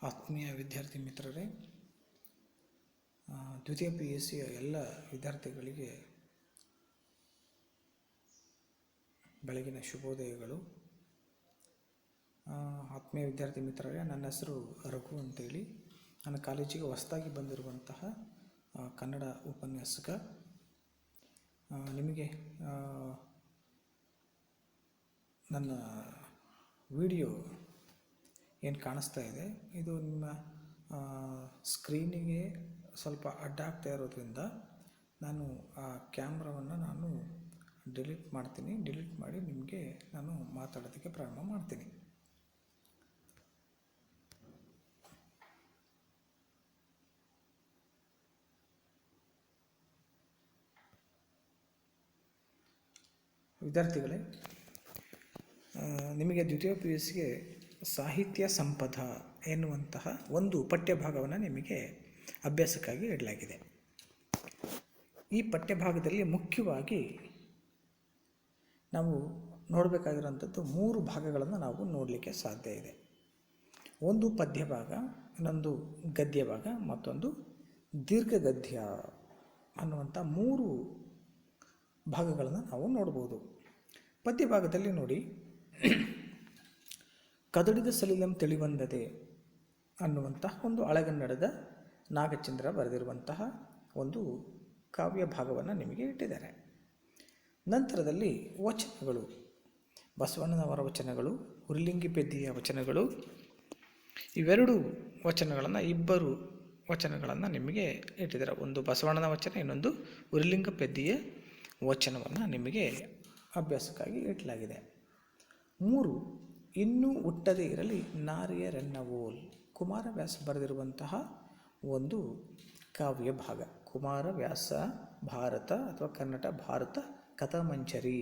ಆತ್ಮೀಯ ವಿದ್ಯಾರ್ಥಿ ಮಿತ್ರರೇ, ದ್ವಿತೀಯ PUCಯ ಎಲ್ಲ ವಿದ್ಯಾರ್ಥಿಗಳಿಗೆ ಬೆಳಗಿನ ಶುಭೋದಯಗಳು. ಆತ್ಮೀಯ ವಿದ್ಯಾರ್ಥಿ ಮಿತ್ರರೇ, ನನ್ನ ಹೆಸರು ರಘು ಅಂತೇಳಿ. ನನ್ನ ಕಾಲೇಜಿಗೆ ಹೊಸದಾಗಿ ಬಂದಿರುವಂತಹ ಕನ್ನಡ ಉಪನ್ಯಾಸಕ. ನಿಮಗೆ ನನ್ನ ವಿಡಿಯೋ ಏನು ಕಾಣಿಸ್ತಾ ಇದೆ, ಇದು ನಿಮ್ಮ ಸ್ಕ್ರೀನಿಗೆ ಸ್ವಲ್ಪ ಅಡ್ಡಾಗ್ತಾ ಇರೋದ್ರಿಂದ ನಾನು ಆ ಕ್ಯಾಮ್ರಾವನ್ನು ಡಿಲೀಟ್ ಮಾಡ್ತೀನಿ. ಡಿಲೀಟ್ ಮಾಡಿ ನಿಮಗೆ ನಾನು ಮಾತಾಡೋದಕ್ಕೆ ಪ್ರಾರಂಭ ಮಾಡ್ತೀನಿ. ವಿದ್ಯಾರ್ಥಿಗಳೇ, ನಿಮಗೆ ದ್ವಿತೀಯ PUCಗೆ ಸಾಹಿತ್ಯ ಸಂಪದ ಎನ್ನುವಂತಹ ಒಂದು ಪಠ್ಯಭಾಗವನ್ನು ನಿಮಗೆ ಅಭ್ಯಾಸಕ್ಕಾಗಿ ಇಡಲಾಗಿದೆ. ಈ ಪಠ್ಯಭಾಗದಲ್ಲಿ ಮುಖ್ಯವಾಗಿ ನಾವು ನೋಡಬೇಕಾಗಿರುವಂಥದ್ದು 3 ಭಾಗಗಳನ್ನು ನಾವು ನೋಡಲಿಕ್ಕೆ ಸಾಧ್ಯ ಇದೆ. ಒಂದು ಪದ್ಯ ಭಾಗ, ಇನ್ನೊಂದು ಗದ್ಯ ಭಾಗ, ಮತ್ತೊಂದು ದೀರ್ಘಗದ್ಯ ಅನ್ನುವಂಥ 3 ಭಾಗಗಳನ್ನು ನಾವು ನೋಡ್ಬೋದು. ಪದ್ಯ ಭಾಗದಲ್ಲಿ ನೋಡಿ, ಕದಡಿದ ಸಲಿಲಂ ತಿಳಿವಂದದೆ ಅನ್ನುವಂತಹ ಒಂದು ಹಳೆಗನ್ನಡದ ನಾಗಚಂದ್ರ ಬರೆದಿರುವಂತಹ ಒಂದು ಕಾವ್ಯ ಭಾಗವನ್ನು ನಿಮಗೆ ಇಟ್ಟಿದ್ದಾರೆ. ನಂತರದಲ್ಲಿ ವಚನಗಳು, ಬಸವಣ್ಣನವರ ವಚನಗಳು, ಉರಿಲಿಂಗಿ ಪೆದ್ದಿಯ ವಚನಗಳು, ಇವೆರಡು ವಚನಗಳನ್ನು, 2 ವಚನಗಳನ್ನು ನಿಮಗೆ ಇಟ್ಟಿದ್ದಾರೆ. ಒಂದು ಬಸವಣ್ಣನ ವಚನ, ಇನ್ನೊಂದು ಉರಿಲಿಂಗ ಪೆದ್ದಿಯ ವಚನವನ್ನು ನಿಮಗೆ ಅಭ್ಯಾಸಕ್ಕಾಗಿ ಇಡಲಾಗಿದೆ. 3 ಇನ್ನೂ ಹುಟ್ಟದೇ ಇರಲಿ ನಾರಿಯರೆನ್ನವೋಲ್, ಕುಮಾರವ್ಯಾಸ ಬರೆದಿರುವಂತಹ ಒಂದು ಕಾವ್ಯ ಭಾಗ. ಕುಮಾರವ್ಯಾಸ ಭಾರತ ಅಥವಾ ಕನ್ನಡ ಭಾರತ ಕಥಾಮಂಜರಿ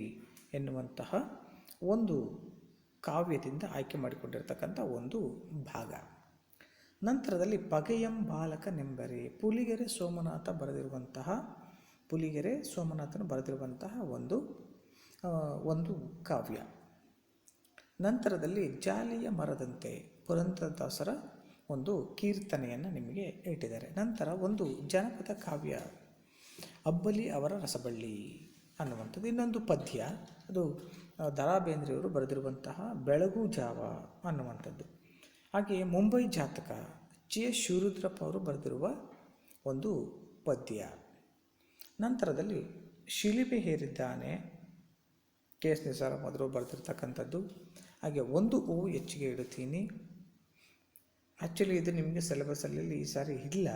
ಎನ್ನುವಂತಹ ಒಂದು ಕಾವ್ಯದಿಂದ ಆಯ್ಕೆ ಮಾಡಿಕೊಂಡಿರ್ತಕ್ಕಂಥ ಒಂದು ಭಾಗ. ನಂತರದಲ್ಲಿ ಪಗೆಯಂ ಬಾಲಕನೆಂಬರೆ, ಪುಲಿಗೆರೆ ಸೋಮನಾಥನು ಬರೆದಿರುವಂತಹ ಒಂದು ಕಾವ್ಯ. ನಂತರದಲ್ಲಿ ಜಾಲಿಯ ಮರದಂತೆ, ಪುರಂದರದಾಸರ ಒಂದು ಕೀರ್ತನೆಯನ್ನು ನಿಮಗೆ ಇಟ್ಟಿದ್ದಾರೆ. ನಂತರ ಒಂದು ಜನಪದ ಕಾವ್ಯ, ಅಬ್ಬಲಿ ಅವರ ರಸಬಳ್ಳಿ ಅನ್ನುವಂಥದ್ದು. ಇನ್ನೊಂದು ಪದ್ಯ, ಅದು ದ ರಾ ಬೇಂದ್ರೆಯವರು ಬರೆದಿರುವಂತಹ ಬೆಳಗು ಜಾವ ಅನ್ನುವಂಥದ್ದು. ಹಾಗೆಯೇ ಮುಂಬೈ ಜಾತಕ, GS ಶಿವರುದ್ರಪ್ಪ ಅವರು ಬರೆದಿರುವ ಒಂದು ಪದ್ಯ. ನಂತರದಲ್ಲಿ ಶಿಲಿಬೆ ಹೇರಿದ್ದಾನೆ, KS ನಿಸಾರಮದರು ಬರೆದಿರ್ತಕ್ಕಂಥದ್ದು. ಹಾಗೆ ಒಂದು ಹೂವು ಹೆಚ್ಚಿಗೆ ಇಡುತ್ತೀನಿ. ಆ್ಯಕ್ಚುಲಿ ಇದು ನಿಮಗೆ ಸಿಲೆಬಸ್ಸಲ್ಲಿ ಈ ಸಾರಿ ಇಲ್ಲ.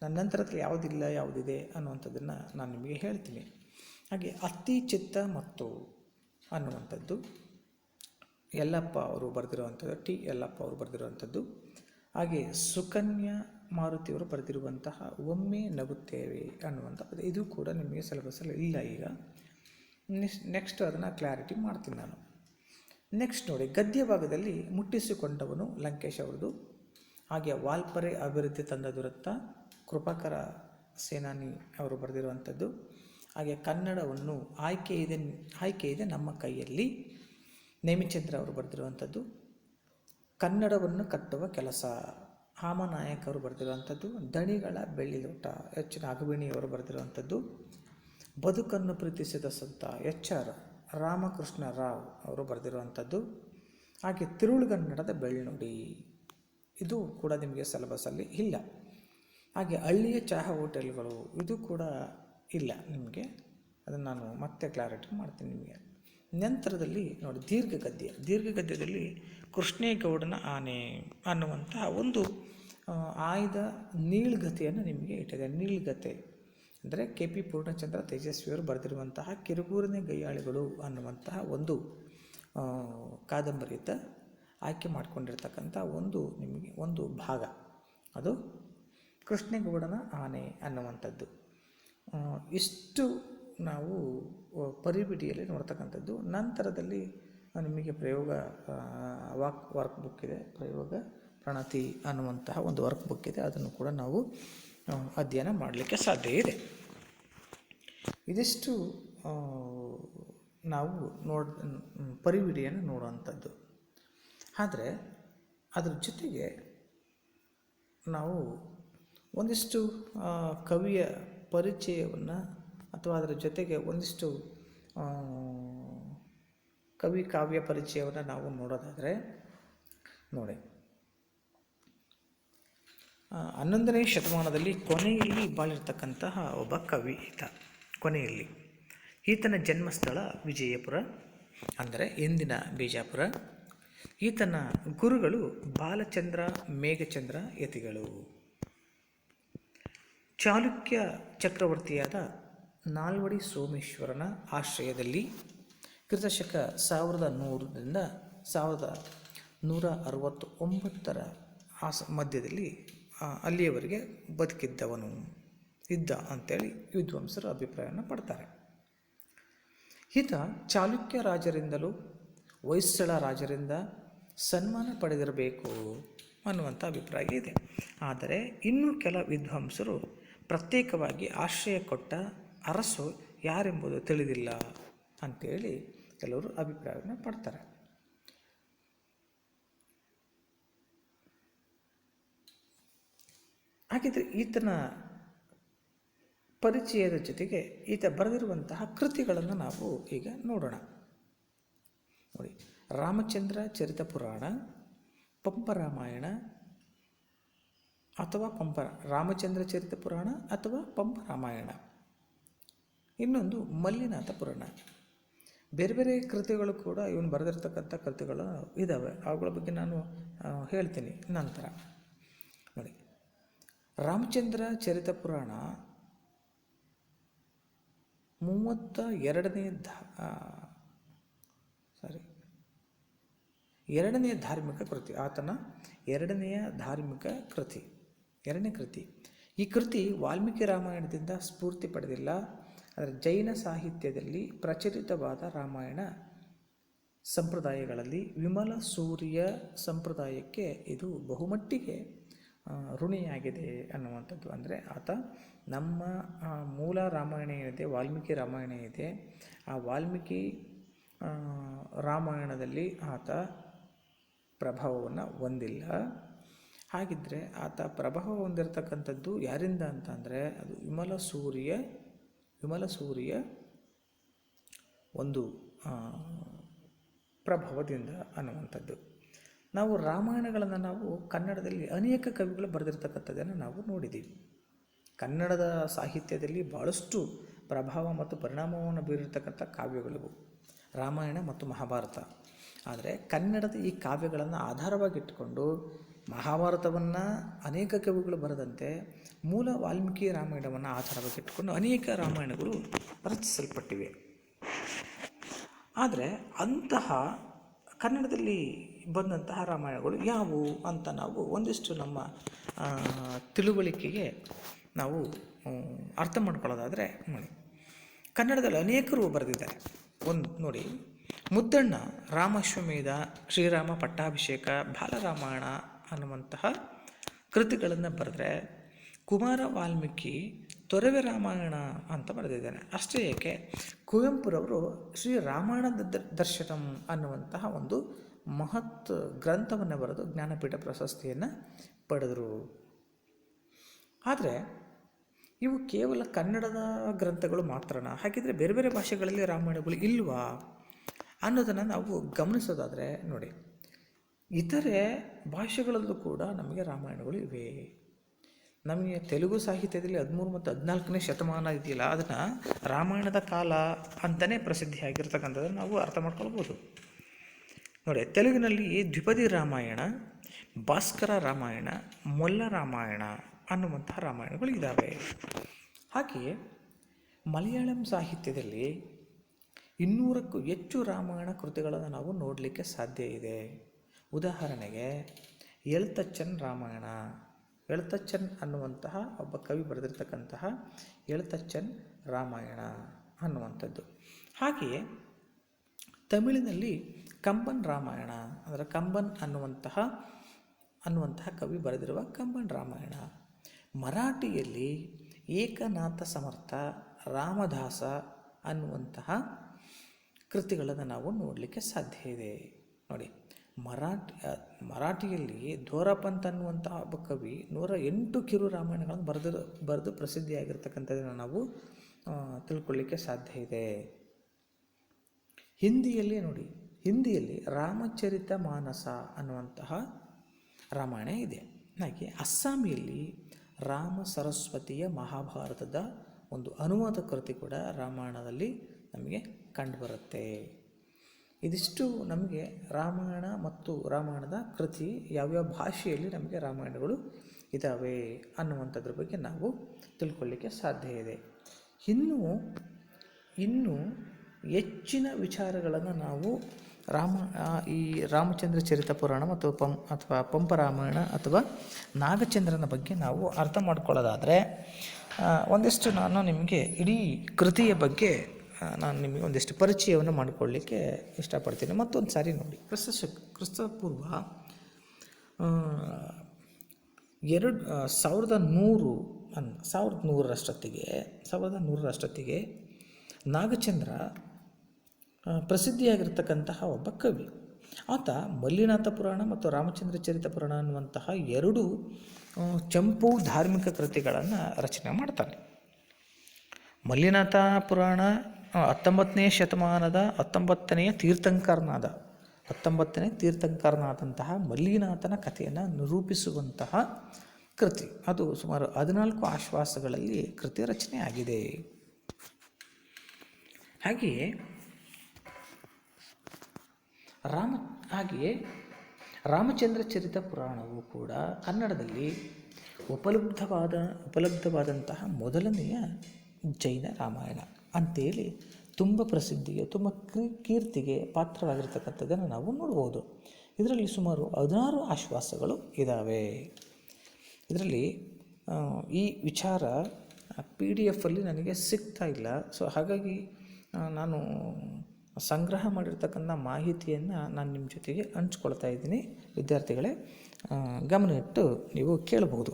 ನನ್ನ ನಂತರದಲ್ಲಿ ಯಾವುದಿಲ್ಲ ಯಾವುದಿದೆ ಅನ್ನುವಂಥದ್ದನ್ನು ನಾನು ನಿಮಗೆ ಹೇಳ್ತೀನಿ. ಹಾಗೆ ಅತ್ತಿ ಚಿತ್ತ ಮತ್ತು ಅನ್ನುವಂಥದ್ದು ಯಲ್ಲಪ್ಪ ಅವರು ಬರೆದಿರುವಂಥದ್ದು, T ಯಲ್ಲಪ್ಪ ಅವರು ಬರೆದಿರುವಂಥದ್ದು. ಹಾಗೆ ಸುಕನ್ಯಾ ಮಾರುತಿಯವರು ಬರೆದಿರುವಂತಹ ಒಮ್ಮೆ ನಗುತ್ತೇವೆ ಅನ್ನುವಂಥದ್ದು, ಇದು ಕೂಡ ನಿಮಗೆ ಸಿಲೆಬಸ್ಸಲ್ಲಿ ಇಲ್ಲ. ಈಗ ನೆಕ್ಸ್ಟ್ ಅದನ್ನು ಕ್ಲಾರಿಟಿ ಮಾಡ್ತೀನಿ ನಾನು. ನೆಕ್ಸ್ಟ್ ನೋಡಿ, ಗದ್ಯ ಭಾಗದಲ್ಲಿ ಮುಟ್ಟಿಸಿಕೊಂಡವನು ಲಂಕೇಶ್ ಅವ್ರದ್ದು. ಹಾಗೆ ವಾಲ್ಪರೆ ಅಭಿವೃದ್ಧಿ ತಂದ ದುರತ್ತ, ಕೃಪಾಕರ ಸೇನಾನಿ ಅವರು ಬರೆದಿರುವಂಥದ್ದು. ಹಾಗೆ ಕನ್ನಡವನ್ನು ಆಯ್ಕೆ ಇದೆ ನಮ್ಮ ಕೈಯಲ್ಲಿ, ನೇಮಿಚಂದ್ರ ಅವರು ಬರೆದಿರುವಂಥದ್ದು. ಕನ್ನಡವನ್ನು ಕಟ್ಟುವ ಕೆಲಸ, ಹಾಮನಾಯಕ್ ಅವರು ಬರೆದಿರುವಂಥದ್ದು. ದಣಿಗಳ ಬೆಳ್ಳಿಲೋಟ, ನಾಗವೇಣಿಯವರು ಬರೆದಿರುವಂಥದ್ದು. ಬದುಕನ್ನು ಪ್ರೀತಿಸಿದ ಸಂತ HR ರಾಮಕೃಷ್ಣ ರಾವ್ ಅವರು ಬರೆದಿರುವಂಥದ್ದು. ಹಾಗೆ ತಿರುಳುಗನ್ನಡದ ಬೆಳ್ಳುಡಿ, ಇದು ಕೂಡ ನಿಮಗೆ ಸಿಲೆಬಸ್ಸಲ್ಲಿ ಇಲ್ಲ. ಹಾಗೆ ಹಳ್ಳಿಯ ಚಹಾ ಹೋಟೆಲ್ಗಳು, ಇದು ಕೂಡ ಇಲ್ಲ ನಿಮಗೆ, ಅದನ್ನು ನಾನು ಮತ್ತೆ ಕ್ಲಾರಿಟಿ ಮಾಡ್ತೀನಿ ನಿಮಗೆ. ನಂತರದಲ್ಲಿ ನೋಡಿ, ದೀರ್ಘಗದ್ಯದಲ್ಲಿ ಕೃಷ್ಣೇಗೌಡನ ಆನೆ ಅನ್ನುವಂತಹ ಒಂದು ಆಯ್ದ ನೀಳ್ಗತೆಯನ್ನು ನಿಮಗೆ ಇಟ್ಟಿದೆ. ನೀಳ್ಗತೆ ಅಂದರೆ KP ಪೂರ್ಣಚಂದ್ರ ತೇಜಸ್ವಿಯವರು ಬರೆದಿರುವಂತಹ ಕಿರುಗೂರಿನ ಗಯ್ಯಾಳಿಗಳು ಅನ್ನುವಂತಹ ಒಂದು ಕಾದಂಬರಿಯಿಂದ ಆಯ್ಕೆ ಮಾಡಿಕೊಂಡಿರ್ತಕ್ಕಂಥ ನಿಮಗೆ ಒಂದು ಭಾಗ, ಅದು ಕೃಷ್ಣೇಗೌಡನ ಆನೆ ಅನ್ನುವಂಥದ್ದು. ಇಷ್ಟು ನಾವು ಪರಿಬಿಡಿಯಲ್ಲಿ ನೋಡ್ತಕ್ಕಂಥದ್ದು. ನಂತರದಲ್ಲಿ ನಿಮಗೆ ಪ್ರಯೋಗ ವರ್ಕ್ ಬುಕ್ ಇದೆ, ಪ್ರಯೋಗ ಪ್ರಣತಿ ಅನ್ನುವಂತಹ ಒಂದು ವರ್ಕ್ ಬುಕ್ ಇದೆ. ಅದನ್ನು ಕೂಡ ನಾವು ಅಧ್ಯಯನ ಮಾಡಲಿಕ್ಕೆ ಸಾಧ್ಯ ಇದೆ. ಇದಿಷ್ಟು ನಾವು ಪರಿವಿಡಿಯನ್ನು ನೋಡುವಂಥದ್ದು. ಆದರೆ ಅದರ ಜೊತೆಗೆ ನಾವು ಒಂದಿಷ್ಟು ಕವಿಯ ಪರಿಚಯವನ್ನು ಅಥವಾ ಅದರ ಜೊತೆಗೆ ಒಂದಿಷ್ಟು ಆ, ಕವಿ ಕಾವ್ಯ ಪರಿಚಯವನ್ನು ನಾವು ನೋಡೋದಾದರೆ ನೋಡಿ, 11ನೇ ಶತಮಾನದಲ್ಲಿ ಕೊನೆಯಲ್ಲಿ ಬಾಳಿರ್ತಕ್ಕಂತಹ ಒಬ್ಬ ಕವಿ ಈತ. ಕೊನೆಯಲ್ಲಿ ಈತನ ಜನ್ಮಸ್ಥಳ ವಿಜಯಪುರ, ಅಂದರೆ ಇಂದಿನ ಬಿಜಾಪುರ. ಈತನ ಗುರುಗಳು ಬಾಲಚಂದ್ರ ಮೇಘಚಂದ್ರ ಯತಿಗಳು. ಚಾಲುಕ್ಯ ಚಕ್ರವರ್ತಿಯಾದ ನಾಲ್ವಡಿ ಸೋಮೇಶ್ವರನ ಆಶ್ರಯದಲ್ಲಿ ಕ್ರಿಸ್ತಶಕ 1100ರಿಂದ 1169 ಮಧ್ಯದಲ್ಲಿ ಅಲ್ಲಿಯವರೆಗೆ ಬದುಕಿದ್ದವನು ಇದ್ದ ಅಂತೇಳಿ ವಿದ್ವಾಂಸರು ಅಭಿಪ್ರಾಯವನ್ನು ಪಡ್ತಾರೆ. ಈತ ಚಾಲುಕ್ಯ ರಾಜರಿಂದಲೂ ಹೊಯ್ಸಳ ರಾಜರಿಂದ ಸನ್ಮಾನ ಪಡೆದಿರಬೇಕು ಅನ್ನುವಂಥ ಅಭಿಪ್ರಾಯ ಇದೆ. ಆದರೆ ಇನ್ನೂ ಕೆಲ ವಿದ್ವಾಂಸರು ಪ್ರತ್ಯೇಕವಾಗಿ ಆಶ್ರಯ ಕೊಟ್ಟ ಅರಸು ಯಾರೆಂಬುದು ತಿಳಿದಿಲ್ಲ ಅಂಥೇಳಿ ಕೆಲವರು ಅಭಿಪ್ರಾಯವನ್ನು ಪಡ್ತಾರೆ. ಹಾಗಿದ್ರೆ ಈತನ ಪರಿಚಯದ ಜೊತೆಗೆ ಈತ ಬರೆದಿರುವಂತಹ ಕೃತಿಗಳನ್ನು ನಾವು ಈಗ ನೋಡೋಣ. ನೋಡಿ, ರಾಮಚಂದ್ರ ಚರಿತ ಪುರಾಣ, ಪಂಪರಾಮಾಯಣ ಅಥವಾ ರಾಮಚಂದ್ರ ಚರಿತ ಪುರಾಣ ಅಥವಾ ಪಂಪರಾಮಾಯಣ, ಇನ್ನೊಂದು ಮಲ್ಲಿನಾಥ ಪುರಾಣ. ಬೇರೆ ಬೇರೆ ಕೃತಿಗಳು ಕೂಡ ಇವನು ಬರೆದಿರ್ತಕ್ಕಂಥ ಕೃತಿಗಳು ಇದ್ದಾವೆ. ಅವುಗಳ ಬಗ್ಗೆ ನಾನು ಹೇಳ್ತೀನಿ ನಂತರ. ನೋಡಿ, ರಾಮಚಂದ್ರ ಚರಿತ ಪುರಾಣ 2ನೇ ಧಾರ್ಮಿಕ ಕೃತಿ. ಆತನ 2ನೇ ಧಾರ್ಮಿಕ ಕೃತಿ, 2ನೇ ಕೃತಿ. ಈ ಕೃತಿ ವಾಲ್ಮೀಕಿ ರಾಮಾಯಣದಿಂದ ಸ್ಫೂರ್ತಿ ಪಡೆದಿಲ್ಲ. ಆದರೆ ಜೈನ ಸಾಹಿತ್ಯದಲ್ಲಿ ಪ್ರಚಲಿತವಾದ ರಾಮಾಯಣ ಸಂಪ್ರದಾಯಗಳಲ್ಲಿ ವಿಮಲ ಸೂರ್ಯ ಸಂಪ್ರದಾಯಕ್ಕೆ ಇದು ಬಹುಮಟ್ಟಿಗೆ ಋಣಿಯಾಗಿದೆ ಅನ್ನುವಂಥದ್ದು. ಅಂದರೆ ಆತ ನಮ್ಮ ಮೂಲ ರಾಮಾಯಣ ಏನಿದೆ, ವಾಲ್ಮೀಕಿ ರಾಮಾಯಣ ಇದೆ, ಆ ವಾಲ್ಮೀಕಿ ರಾಮಾಯಣದಲ್ಲಿ ಆತ ಪ್ರಭಾವವನ್ನು ಹೊಂದಿಲ್ಲ. ಹಾಗಿದ್ದರೆ ಆತ ಪ್ರಭಾವ ಹೊಂದಿರತಕ್ಕಂಥದ್ದು ಯಾರಿಂದ ಅಂತಂದರೆ ಅದು ವಿಮಲ ಸೂರ್ಯ ಒಂದು ಪ್ರಭಾವದಿಂದ ಅನ್ನುವಂಥದ್ದು. ನಾವು ರಾಮಾಯಣಗಳನ್ನು ನಾವು ಕನ್ನಡದಲ್ಲಿ ಅನೇಕ ಕವಿಗಳು ಬರೆದಿರ್ತಕ್ಕಂಥದ್ದನ್ನು ನಾವು ನೋಡಿದ್ದೀವಿ. ಕನ್ನಡದ ಸಾಹಿತ್ಯದಲ್ಲಿ ಭಾಳಷ್ಟು ಪ್ರಭಾವ ಮತ್ತು ಪರಿಣಾಮವನ್ನು ಬೀರಿರ್ತಕ್ಕಂಥ ಕಾವ್ಯಗಳಿವು ರಾಮಾಯಣ ಮತ್ತು ಮಹಾಭಾರತ. ಆದರೆ ಕನ್ನಡದ ಈ ಕಾವ್ಯಗಳನ್ನು ಆಧಾರವಾಗಿಟ್ಟುಕೊಂಡು ಮಹಾಭಾರತವನ್ನು ಅನೇಕ ಕವಿಗಳು ಬರೆದಂತೆ ಮೂಲ ವಾಲ್ಮೀಕಿ ರಾಮಾಯಣವನ್ನು ಆಧಾರವಾಗಿಟ್ಟುಕೊಂಡು ಅನೇಕ ರಾಮಾಯಣಗಳು ರಚಿಸಲ್ಪಟ್ಟಿವೆ. ಆದರೆ ಅಂತಹ ಕನ್ನಡದಲ್ಲಿ ಬಂದಂತಹ ರಾಮಾಯಣಗಳು ಯಾವುವು ಅಂತ ನಾವು ಒಂದಿಷ್ಟು ನಮ್ಮ ತಿಳುವಳಿಕೆಗೆ ನಾವು ಅರ್ಥ ಮಾಡ್ಕೊಳ್ಳೋದಾದರೆ ನೋಡಿ, ಕನ್ನಡದಲ್ಲಿ ಅನೇಕರು ಬರೆದಿದ್ದಾರೆ. ನೋಡಿ, ಮುದ್ದಣ್ಣ ರಾಮಾಶ್ವಮೇಧ, ಶ್ರೀರಾಮ ಪಟ್ಟಾಭಿಷೇಕ, ಬಾಲರಾಮಾಯಣ ಅನ್ನುವಂತಹ ಕೃತಿಗಳನ್ನು ಬರೆದರೆ, ಕುಮಾರ ವಾಲ್ಮೀಕಿ ತೊರವೆ ರಾಮಾಯಣ ಅಂತ ಬರೆದಿದ್ದಾನೆ. ಅಷ್ಟೇ ಏಕೆ, ಕುವೆಂಪುರವರು ಶ್ರೀರಾಮಾಯಣ ದರ್ಶನಂ ಅನ್ನುವಂತಹ ಒಂದು ಮಹತ್ ಗ್ರಂಥವನ್ನು ಬರೆದು ಜ್ಞಾನಪೀಠ ಪ್ರಶಸ್ತಿಯನ್ನು ಪಡೆದರು. ಆದರೆ ಇವು ಕೇವಲ ಕನ್ನಡದ ಗ್ರಂಥಗಳು ಮಾತ್ರನಾ? ಹಾಗಿದ್ರೆ ಬೇರೆ ಬೇರೆ ಭಾಷೆಗಳಲ್ಲಿ ರಾಮಾಯಣಗಳು ಇಲ್ವಾ ಅನ್ನೋದನ್ನು ನಾವು ಗಮನಿಸೋದಾದರೆ ನೋಡಿ, ಇತರೆ ಭಾಷೆಗಳಲ್ಲೂ ಕೂಡ ನಮಗೆ ರಾಮಾಯಣಗಳು ಇವೆ. ನಮಗೆ ತೆಲುಗು ಸಾಹಿತ್ಯದಲ್ಲಿ 13 ಮತ್ತು 14ನೇ ಶತಮಾನ ಇದೆಯಲ್ಲ, ಅದನ್ನು ರಾಮಾಯಣದ ಕಾಲ ಅಂತಲೇ ಪ್ರಸಿದ್ಧಿಯಾಗಿರ್ತಕ್ಕಂಥದ್ದನ್ನು ನಾವು ಅರ್ಥ ಮಾಡ್ಕೊಳ್ಬೋದು. ನೋಡಿ, ತೆಲುಗಿನಲ್ಲಿ ದ್ವಿಪದಿ ರಾಮಾಯಣ, ಭಾಸ್ಕರ ರಾಮಾಯಣ, ಮೊಲ್ಲ ರಾಮಾಯಣ ಅನ್ನುವಂತಹ ರಾಮಾಯಣಗಳು ಇದ್ದಾವೆ. ಹಾಗೆಯೇ ಮಲಯಾಳಂ ಸಾಹಿತ್ಯದಲ್ಲಿ 200ಕ್ಕೂ ಹೆಚ್ಚು ರಾಮಾಯಣ ಕೃತಿಗಳನ್ನು ನಾವು ನೋಡಲಿಕ್ಕೆ ಸಾಧ್ಯ ಇದೆ. ಉದಾಹರಣೆಗೆ ಎಳ್ತಚ್ಚನ್ ರಾಮಾಯಣ, ಎಳ್ತಚ್ಚನ್ ಅನ್ನುವಂತಹ ಒಬ್ಬ ಕವಿ ಬರೆದಿರ್ತಕ್ಕಂತಹ ಎಳ್ತಚ್ಚನ್ ರಾಮಾಯಣ ಅನ್ನುವಂಥದ್ದು. ಹಾಗೆಯೇ ತಮಿಳಿನಲ್ಲಿ ಕಂಬನ್ ರಾಮಾಯಣ, ಅಂದರೆ ಕಂಬನ್ ಅನ್ನುವಂತಹ ಕವಿ ಬರೆದಿರುವ ಕಂಬನ್ ರಾಮಾಯಣ. ಮರಾಠಿಯಲ್ಲಿ ಏಕನಾಥ ಸಮರ್ಥ, ರಾಮದಾಸ ಅನ್ನುವಂತಹ ಕೃತಿಗಳನ್ನು ನಾವು ನೋಡಲಿಕ್ಕೆ ಸಾಧ್ಯ ಇದೆ. ನೋಡಿ, ಮರಾಠಿಯಲ್ಲಿ ಧೋರಪಂತ್ ಅನ್ನುವಂಥ ಒಬ್ಬ ಕವಿ 108 ಕಿರು ರಾಮಾಯಣಗಳನ್ನು ಬರೆದು ಪ್ರಸಿದ್ಧಿಯಾಗಿರ್ತಕ್ಕಂಥದ್ದನ್ನು ನಾವು ತಿಳ್ಕೊಳ್ಳಿಕ್ಕೆ ಸಾಧ್ಯ ಇದೆ. ಹಿಂದಿಯಲ್ಲಿ ರಾಮಚರಿತ ಮಾನಸ ಅನ್ನುವಂತಹ ರಾಮಾಯಣ ಇದೆ. ಹಾಗೆ ಅಸ್ಸಾಮಿಯಲ್ಲಿ ರಾಮ ಸರಸ್ವತಿಯ ಮಹಾಭಾರತದ ಒಂದು ಅನುವಾದ ಕೃತಿ ಕೂಡ ರಾಮಾಯಣದಲ್ಲಿ ನಮಗೆ ಕಂಡುಬರುತ್ತೆ. ಇದಿಷ್ಟು ನಮಗೆ ರಾಮಾಯಣ ಮತ್ತು ರಾಮಾಯಣದ ಕೃತಿ ಯಾವ್ಯಾವ ಭಾಷೆಯಲ್ಲಿ ನಮಗೆ ರಾಮಾಯಣಗಳು ಇದ್ದಾವೆ ಅನ್ನುವಂಥದ್ರ ಬಗ್ಗೆ ನಾವು ತಿಳ್ಕೊಳ್ಳಿಕ್ಕೆ ಸಾಧ್ಯ ಇದೆ. ಇನ್ನು ಹೆಚ್ಚಿನ ವಿಚಾರಗಳನ್ನು ನಾವು ಈ ರಾಮಚಂದ್ರ ಚರಿತ ಪುರಾಣ ಮತ್ತು ಪಂಪ ರಾಮಾಯಣ ಅಥವಾ ನಾಗಚಂದ್ರನ ಬಗ್ಗೆ ನಾವು ಅರ್ಥ ಮಾಡ್ಕೊಳ್ಳೋದಾದರೆ ಒಂದಿಷ್ಟು ನಾನು ನಿಮಗೆ ಇಡೀ ಕೃತಿಯ ಬಗ್ಗೆ ನಾನು ನಿಮಗೆ ಒಂದಿಷ್ಟು ಪರಿಚಯವನ್ನು ಮಾಡಿಕೊಳ್ಳಿಕ್ಕೆ ಇಷ್ಟಪಡ್ತೀನಿ. ಮತ್ತೊಂದು ಸಾರಿ ನೋಡಿ, ಕ್ರಿಸ್ತಪೂರ್ವ 1100ರಷ್ಟೊತ್ತಿಗೆ ನಾಗಚಂದ್ರ ಪ್ರಸಿದ್ಧಿಯಾಗಿರ್ತಕ್ಕಂತಹ ಒಬ್ಬ ಕವಿ. ಆತ ಮಲ್ಲಿನಾಥ ಪುರಾಣ ಮತ್ತು ರಾಮಚಂದ್ರ ಚರಿತ ಪುರಾಣ ಅನ್ನುವಂತಹ 2 ಚಂಪು ಧಾರ್ಮಿಕ ಕೃತಿಗಳನ್ನು ರಚನೆ ಮಾಡ್ತಾನೆ. ಮಲ್ಲಿನಾಥ ಪುರಾಣ 19ನೇ ಶತಮಾನದ 19ನೇ ತೀರ್ಥಂಕರನಾದಂತಹ ಮಲ್ಲಿನಾಥನ ಕಥೆಯನ್ನು ನಿರೂಪಿಸುವಂತಹ ಕೃತಿ. ಅದು ಸುಮಾರು 14 ಆಶ್ವಾಸಗಳಲ್ಲಿ ಕೃತಿ ರಚನೆ ಆಗಿದೆ. ಹಾಗೆಯೇ ರಾಮಚಂದ್ರ ಚರಿತ ಪುರಾಣವು ಕೂಡ ಕನ್ನಡದಲ್ಲಿ ಉಪಲಬ್ಧವಾದಂತಹ ಮೊದಲನೆಯ ಜೈನ ರಾಮಾಯಣ ಅಂತೇಳಿ ತುಂಬ ಪ್ರಸಿದ್ಧಿಗೆ, ತುಂಬ ಕೀರ್ತಿಗೆ ಪಾತ್ರವಾಗಿರ್ತಕ್ಕಂಥದ್ದನ್ನು ನಾವು ನೋಡ್ಬೋದು. ಇದರಲ್ಲಿ ಸುಮಾರು 16 ಆಶ್ವಾಸಗಳು ಇದ್ದಾವೆ. ಇದರಲ್ಲಿ ಈ ವಿಚಾರ PDF ನನಗೆ ಸಿಗ್ತಾ ಇಲ್ಲ. ಸೊ ಹಾಗಾಗಿ ನಾನು ಸಂಗ್ರಹ ಮಾಡಿರ್ತಕ್ಕಂಥ ಮಾಹಿತಿಯನ್ನು ನಾನು ನಿಮ್ಮ ಜೊತೆಗೆ ಹಂಚ್ಕೊಳ್ತಾ ಇದ್ದೀನಿ. ವಿದ್ಯಾರ್ಥಿಗಳೇ, ಗಮನ ಇಟ್ಟು ನೀವು ಕೇಳಬಹುದು.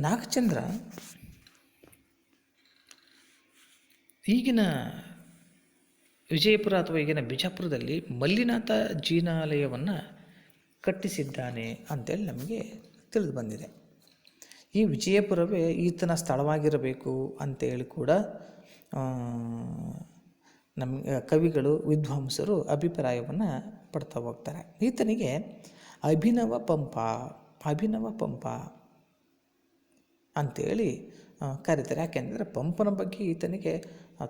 ನಾಗಚಂದ್ರ ಈಗಿನ ವಿಜಯಪುರ ಅಥವಾ ಈಗಿನ ಬಿಜಾಪುರದಲ್ಲಿ ಮಲ್ಲಿನಾಥ ಜಿನಾಲಯವನ್ನು ಕಟ್ಟಿಸಿದ್ದಾನೆ ಅಂತೇಳಿ ನಮಗೆ ತಿಳಿದು ಬಂದಿದೆ. ಈ ವಿಜಯಪುರವೇ ಈತನ ಸ್ಥಳವಾಗಿರಬೇಕು ಅಂತೇಳಿ ಕೂಡ ಕವಿಗಳು, ವಿದ್ವಾಂಸರು ಅಭಿಪ್ರಾಯವನ್ನು ಪಡ್ತಾ ಹೋಗ್ತಾರೆ. ಈತನಿಗೆ ಅಭಿನವ ಪಂಪ ಅಂತೇಳಿ ಕರೀತಾರೆ. ಯಾಕೆಂದರೆ ಪಂಪನ ಬಗ್ಗೆ ಈತನಿಗೆ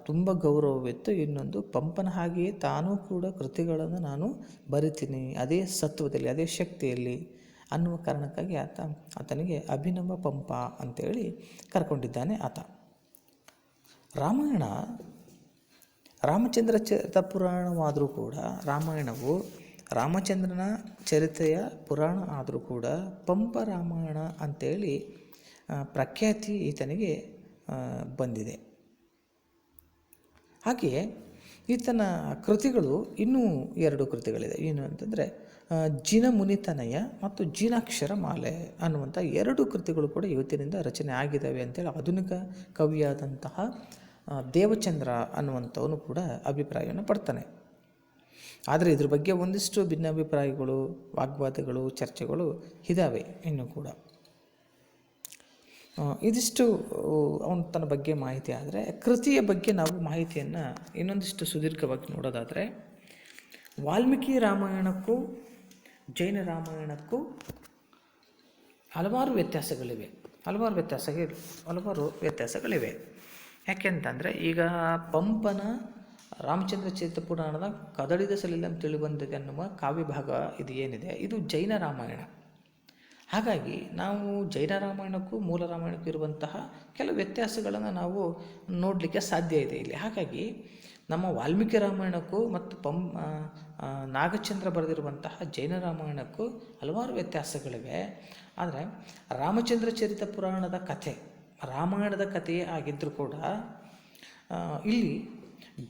ತುಂಬ ಗೌರವವಿತ್ತು. ಇನ್ನೊಂದು, ಪಂಪನ ಹಾಗೆಯೇ ತಾನೂ ಕೂಡ ಕೃತಿಗಳನ್ನು ನಾನು ಬರಿತೀನಿ, ಅದೇ ಸತ್ವದಲ್ಲಿ, ಅದೇ ಶಕ್ತಿಯಲ್ಲಿ ಅನ್ನುವ ಕಾರಣಕ್ಕಾಗಿ ಆತನಿಗೆ ಅಭಿನವ ಪಂಪ ಅಂತೇಳಿ ಕರ್ಕೊಂಡಿದ್ದಾನೆ ಆತ. ರಾಮಾಯಣ ರಾಮಚಂದ್ರ ಚರಿತ ಪುರಾಣವಾದರೂ ಕೂಡ, ರಾಮಾಯಣವು ರಾಮಚಂದ್ರನ ಚರಿತೆಯ ಪುರಾಣ ಆದರೂ ಕೂಡ ಪಂಪ ರಾಮಾಯಣ ಅಂತೇಳಿ ಪ್ರಖ್ಯಾತಿ ಈತನಿಗೆ ಬಂದಿದೆ. ಹಾಗೆಯೇ ಈತನ ಕೃತಿಗಳು ಇನ್ನೂ 2 ಕೃತಿಗಳಿದೆ. ಏನು ಅಂತಂದರೆ ಜಿನಮುನಿತನಯ ಮತ್ತು ಜಿನಾಕ್ಷರ ಮಾಲೆ ಅನ್ನುವಂಥ 2 ಕೃತಿಗಳು ಕೂಡ ಇವತ್ತಿನಿಂದ ರಚನೆ ಆಗಿದ್ದಾವೆ ಅಂತೇಳಿ ಆಧುನಿಕ ಕವಿಯಾದಂತಹ ದೇವಚಂದ್ರ ಅನ್ನುವಂಥವನು ಕೂಡ ಅಭಿಪ್ರಾಯವನ್ನು ಪಡ್ತಾನೆ. ಆದರೆ ಇದ್ರ ಬಗ್ಗೆ ಒಂದಿಷ್ಟು ಭಿನ್ನಾಭಿಪ್ರಾಯಗಳು, ವಾಗ್ವಾದಗಳು, ಚರ್ಚೆಗಳು ಇದ್ದಾವೆ ಇನ್ನೂ ಕೂಡ. ಇದಿಷ್ಟು ಅವನ ತನ್ನ ಬಗ್ಗೆ ಮಾಹಿತಿ. ಆದರೆ ಕೃತಿಯ ಬಗ್ಗೆ ನಾವು ಮಾಹಿತಿಯನ್ನು ಇನ್ನೊಂದಿಷ್ಟು ಸುದೀರ್ಘವಾಗಿ ನೋಡೋದಾದರೆ, ವಾಲ್ಮೀಕಿ ರಾಮಾಯಣಕ್ಕೂ ಜೈನ ರಾಮಾಯಣಕ್ಕೂ ಹಲವಾರು ವ್ಯತ್ಯಾಸಗಳಿವೆ. ಯಾಕೆಂತಂದರೆ ಈಗ ಪಂಪನ ರಾಮಚಂದ್ರ ಚರಿತ ಪುರಾಣದ ಕದಳಿದ ಸಲಿಲಂ ತಿಳಿಬಂದಿದೆ ಅನ್ನುವ ಕಾವ್ಯಭಾಗ ಇದು ಏನಿದೆ, ಇದು ಜೈನ ರಾಮಾಯಣ. ಹಾಗಾಗಿ ನಾವು ಜೈನ ರಾಮಾಯಣಕ್ಕೂ ಮೂಲ ರಾಮಾಯಣಕ್ಕೂ ಇರುವಂತಹ ಕೆಲವು ವ್ಯತ್ಯಾಸಗಳನ್ನು ನಾವು ನೋಡಲಿಕ್ಕೆ ಸಾಧ್ಯ ಇದೆ ಇಲ್ಲಿ. ಹಾಗಾಗಿ ನಮ್ಮ ವಾಲ್ಮೀಕಿ ರಾಮಾಯಣಕ್ಕೂ ಮತ್ತು ನಾಗಚಂದ್ರ ಬರೆದಿರುವಂತಹ ಜೈನ ರಾಮಾಯಣಕ್ಕೂ ಹಲವಾರು ವ್ಯತ್ಯಾಸಗಳಿವೆ. ಆದರೆ ರಾಮಚಂದ್ರ ಚರಿತ ಪುರಾಣದ ಕಥೆ ರಾಮಾಯಣದ ಕಥೆಯೇ ಆಗಿದ್ದರೂ ಕೂಡ ಇಲ್ಲಿ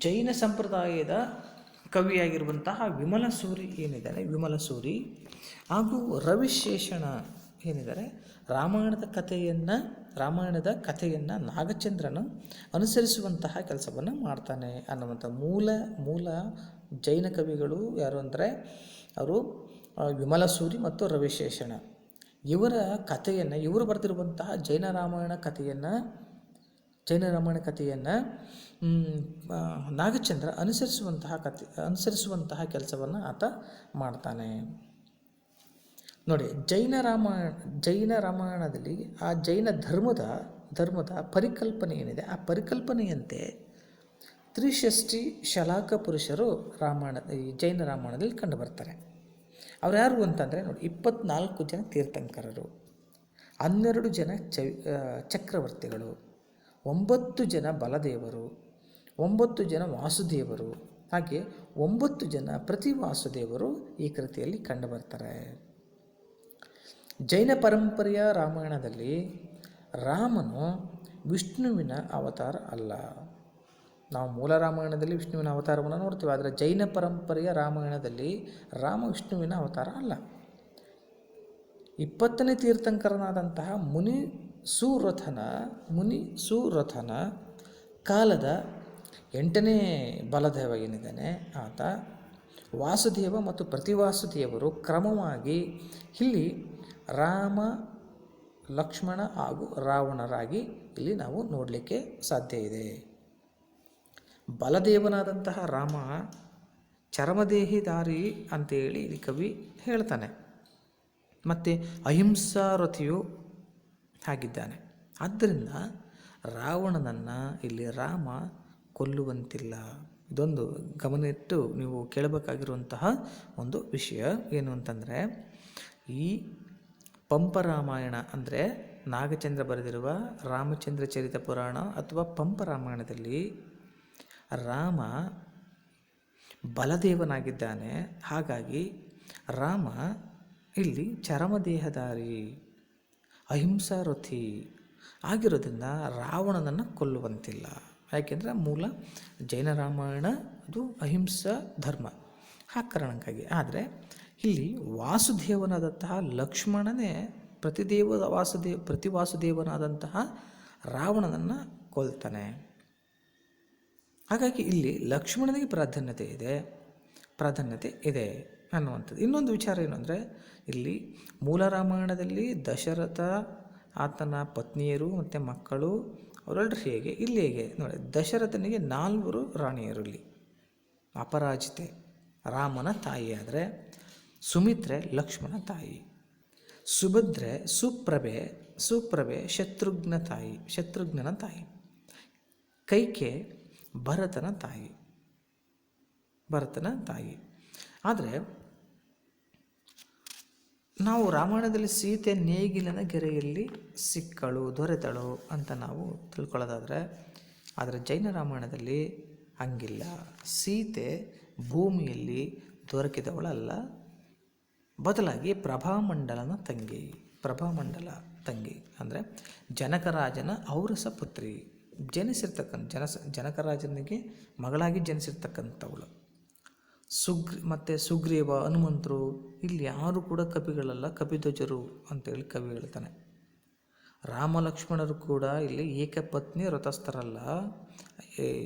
ಜೈನ ಸಂಪ್ರದಾಯದ ಕವಿಯಾಗಿರುವಂತಹ ವಿಮಲಸೂರಿ ಹಾಗೂ ರವಿಶೇಷಣ ಏನಿದ್ದಾರೆ ರಾಮಾಯಣದ ಕಥೆಯನ್ನು ರಾಮಾಯಣದ ಕಥೆಯನ್ನು ನಾಗಚಂದ್ರನು ಅನುಸರಿಸುವಂತಹ ಕೆಲಸವನ್ನು ಮಾಡ್ತಾನೆ ಅನ್ನುವಂಥ ಮೂಲ ಜೈನ ಕವಿಗಳು ಯಾರು ಅಂದರೆ ಅವರು ವಿಮಲಸೂರಿ ಮತ್ತು ರವಿಶೇಷಣ. ಇವರ ಕಥೆಯನ್ನು, ಇವರು ಬರೆದಿರುವಂತಹ ಜೈನ ರಾಮಾಯಣ ಕಥೆಯನ್ನು ನಾಗಚಂದ್ರ ಅನುಸರಿಸುವಂತಹ ಕೆಲಸವನ್ನು ಆತ ಮಾಡ್ತಾನೆ. ನೋಡಿ, ಜೈನ ರಾಮಾಯಣದಲ್ಲಿ ಆ ಜೈನ ಧರ್ಮದ ಪರಿಕಲ್ಪನೆ ಏನಿದೆ, ಆ ಪರಿಕಲ್ಪನೆಯಂತೆ ತ್ರಿಷಷ್ಟಿ ಶಲಾಕ ಪುರುಷರು ಈ ಜೈನ ರಾಮಾಯಣದಲ್ಲಿ ಕಂಡುಬರ್ತಾರೆ. ಅವ್ರು ಯಾರು ಅಂತಂದರೆ ನೋಡಿ, 24 ಜನ ತೀರ್ಥಂಕರರು, 12 ಜನ ಚಕ್ರವರ್ತಿಗಳು, 9 ಜನ ಬಲದೇವರು, 9 ಜನ ವಾಸುದೇವರು, ಹಾಗೆ 9 ಜನ ಪ್ರತಿವಾಸುದೇವರು ಈ ಕೃತಿಯಲ್ಲಿ ಕಂಡುಬರ್ತಾರೆ. ಜೈನ ಪರಂಪರೆಯ ರಾಮಾಯಣದಲ್ಲಿ ರಾಮನು ವಿಷ್ಣುವಿನ ಅವತಾರ ಅಲ್ಲ. ನಾವು ಮೂಲ ರಾಮಾಯಣದಲ್ಲಿ ವಿಷ್ಣುವಿನ ಅವತಾರವನ್ನು ನೋಡ್ತೀವಿ, ಆದರೆ ಜೈನ ಪರಂಪರೆಯ ರಾಮಾಯಣದಲ್ಲಿ ರಾಮ ವಿಷ್ಣುವಿನ ಅವತಾರ ಅಲ್ಲ. 20ನೇ ತೀರ್ಥಂಕರನಾದಂತಹ ಮುನಿ ಸುರಥನ ಕಾಲದ 8ನೇ ಬಲದೇವ ಏನಿದ್ದಾನೆ ಆತ, ವಾಸುದೇವ ಮತ್ತು ಪ್ರತಿವಾಸುದೇವರು ಕ್ರಮವಾಗಿ ಇಲ್ಲಿ ರಾಮ, ಲಕ್ಷ್ಮಣ ಹಾಗೂ ರಾವಣರಾಗಿ ಇಲ್ಲಿ ನಾವು ನೋಡಲಿಕ್ಕೆ ಸಾಧ್ಯ ಇದೆ. ಬಲದೇವನಾದಂತಹ ರಾಮ ಚರಮದೇಹಿಧಾರಿ ಅಂತೇಳಿ ಇಲ್ಲಿ ಕವಿ ಹೇಳ್ತಾನೆ. ಮತ್ತು ಅಹಿಂಸಾರಥಿಯು ಆಗಿದ್ದಾನೆ. ಆದ್ದರಿಂದ ರಾವಣನನ್ನು ಇಲ್ಲಿ ರಾಮ ಕೊಲ್ಲುವಂತಿಲ್ಲ. ಇದೊಂದು ಗಮನಿಟ್ಟು ನೀವು ಕೇಳಬೇಕಾಗಿರುವಂತಹ ಒಂದು ವಿಷಯ ಏನು ಅಂತಂದರೆ, ಈ ಪಂಪರಾಮಾಯಣ ಅಂದರೆ ನಾಗಚಂದ್ರ ಬರೆದಿರುವ ರಾಮಚಂದ್ರ ಚರಿತ ಪುರಾಣ ಅಥವಾ ಪಂಪರಾಮಾಯಣದಲ್ಲಿ ರಾಮ ಬಲದೇವನಾಗಿದ್ದಾನೆ. ಹಾಗಾಗಿ ರಾಮ ಇಲ್ಲಿ ಚರಮದೇಹಧಾರಿ, ಅಹಿಂಸಾರಥಿ ಆಗಿರೋದ್ರಿಂದ ರಾವಣನನ್ನು ಕೊಲ್ಲುವಂತಿಲ್ಲ. ಯಾಕೆಂದರೆ ಮೂಲ ಜೈನ ರಾಮಾಯಣ ಅದು ಅಹಿಂಸಾ ಧರ್ಮ, ಆ ಕಾರಣಕ್ಕಾಗಿ. ಆದರೆ ಇಲ್ಲಿ ವಾಸುದೇವನಾದಂತಹ ಲಕ್ಷ್ಮಣನೇ ಪ್ರತಿವಾಸುದೇವನಾದಂತಹ ರಾವಣನನ್ನು ಕೊಲ್ತಾನೆ. ಹಾಗಾಗಿ ಇಲ್ಲಿ ಲಕ್ಷ್ಮಣನಿಗೆ ಪ್ರಾಧಾನ್ಯತೆ ಇದೆ ಅನ್ನುವಂಥದ್ದು. ಇನ್ನೊಂದು ವಿಚಾರ ಏನು ಅಂದರೆ, ಇಲ್ಲಿ ಮೂಲ ರಾಮಾಯಣದಲ್ಲಿ ದಶರಥ, ಆತನ ಪತ್ನಿಯರು ಮತ್ತು ಮಕ್ಕಳು ಅವರೆಲ್ಲರೂ ಹೇಗೆ, ಇಲ್ಲಿ ಹೇಗೆ ನೋಡಿ, ದಶರಥನಿಗೆ 4 ರಾಣಿಯರು. ಇಲ್ಲಿ ಅಪರಾಜಿತೆ ರಾಮನ ತಾಯಿ, ಆದರೆ ಸುಮಿತ್ರೆ ಲಕ್ಷ್ಮಣ ತಾಯಿ, ಸುಭದ್ರೆ ಸುಪ್ರಭೆ ಶತ್ರುಘ್ನನ ತಾಯಿ, ಕೈಕೆ ಭರತನ ತಾಯಿ. ಆದರೆ ನಾವು ರಾಮಾಯಣದಲ್ಲಿ ಸೀತೆ ನೇಗಿಲಿನ ಗೆರೆಯಲ್ಲಿ ದೊರೆತಳು ಅಂತ ನಾವು ತಿಳ್ಕೊಳ್ಳೋದಾದರೆ, ಆದರೆ ಜೈನ ರಾಮಾಯಣದಲ್ಲಿ ಹಂಗಿಲ್ಲ. ಸೀತೆ ಭೂಮಿಯಲ್ಲಿ ದೊರಕಿದವಳಲ್ಲ, ಬದಲಾಗಿ ಪ್ರಭಾಮಂಡಲ ತಂಗಿ ಅಂದರೆ ಜನಕರಾಜನ ಔರಸ ಪುತ್ರಿ, ಜನಕರಾಜನಿಗೆ ಮಗಳಾಗಿ ಜನಿಸಿರ್ತಕ್ಕಂಥವಳು. ಮತ್ತು ಸುಗ್ರೀವ, ಹನುಮಂತರು ಇಲ್ಲಿ ಯಾರು ಕೂಡ ಕಪಿಗಳಲ್ಲ, ಕಪಿಧ್ವಜರು ಅಂತೇಳಿ ಕವಿ ಹೇಳ್ತಾನೆ. ರಾಮ ಲಕ್ಷ್ಮಣರು ಕೂಡ ಇಲ್ಲಿ ಏಕಪತ್ನಿ ವ್ರತಸ್ಥರಲ್ಲ.